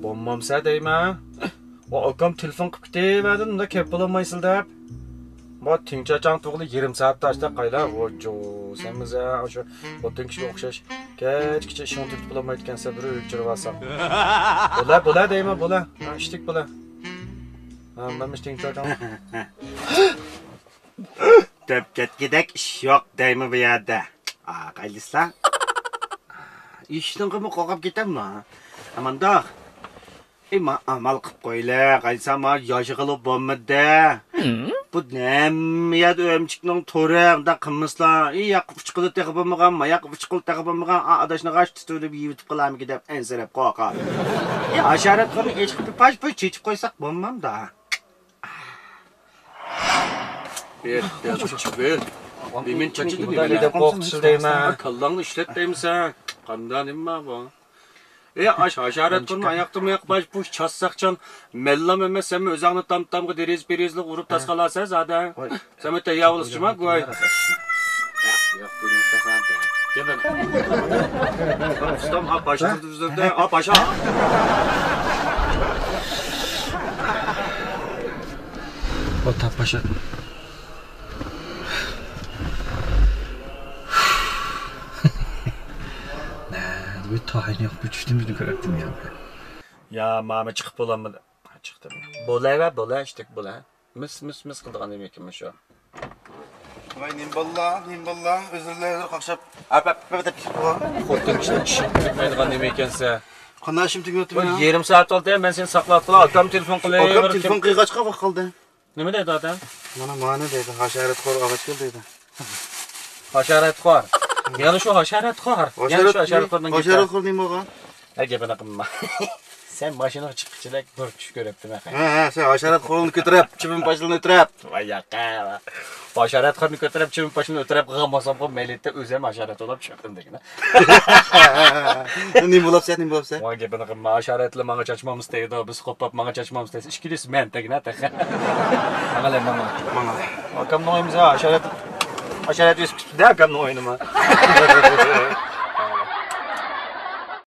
Bommamsa deyman. O akam telefon qilib ketaverdim, unda kelib bo'lmaysiz deb. Bu tinchachang to'g'li 20 soat tashda qaylar, ojo, semiza o'sha o'tin kishiga o'xshash. Kechgacha ishon tutib bo'lmayotgansa bir o'lchirib olsam. Bo'la deyman, bo'la. Ha, ishtik bo'la. Ha, men tinchachang. Deb ketgidek ish yo'q deymi bu yerda. Qaylislar? İşten kimi qoqab ketammi? Amanda. Ma amal qilib qo'yla, qaysama yoshi qilib bo'lmadi. Bu nemiyat o'mchikning to'ri, unda qilmislar. Yaqib chiqilib taqib bo'lmagan, yaqib chiqilib taqib bo'lmagan, adashni g'ash tutib yutib qolamiki deb ensirab qoqa. Asharat qilib hech qilib pash chechib qo'ysak bo'lmamda. Ber. Benim çaçıdı bir qo'rqitishlayman. Kallangni ishlatmaysan. Qandan nima bu? Aşaret qilma, ayaqtimni yoqbash bu chassaqchan mellam emas, sen o'zingni tam-tamga derez-berezlik urib tasqalasa zada. Sen meta yavlishma qo'y. Yo'q, ko'rmoqda. Kelin. Ustam başa düzdürde, başa. O tap başa. Bir tahin yok, bir çüftümüzü görelim ya. Ya mama çıkıp olamadı. Çıktım. Bola işte bola. Mis kıldıgan demek ki şu. Vay nimballah, özürler kalkışıp. Korktum işte çıkmaydıgan demek kense. Qanday işim tugab Ben 20 saat oldu ben seni saklattım. Akam telefon qilay. Akam telefon qilg'achqa vaqt qoldi. Nima dedi adam? Mana dedi, hasharatxo'r og'ach kel dedi. Hasharatxo'r. Yani şu hasharatxo'r. Yani şu hasharatxo'rdan git. Hasharatxo'r nima bo'lgan? Gapini qilma. Sen mashina chiqqichilak bir tush ko'ribdim axir. Ha, sen hasharatxo'rni ko'tarib, chivin pashini o'tirib. Voy yaqa. Hasharatxo'rni ko'tarib, chivin pashini o'tirib qilmasam ham mayletda o'zim hasharat olib chiqdim degina. Nima bo'libsa? Voy gapini qilma. Hasharatlar menga chachmamiz deydi, biz qo'pab menga chachmamiz deysiz. Ishkilis men degina taqa. Mana. Akam noyimiz hasharat. Hasharat o'sib ketdi, akamning o'yinimi.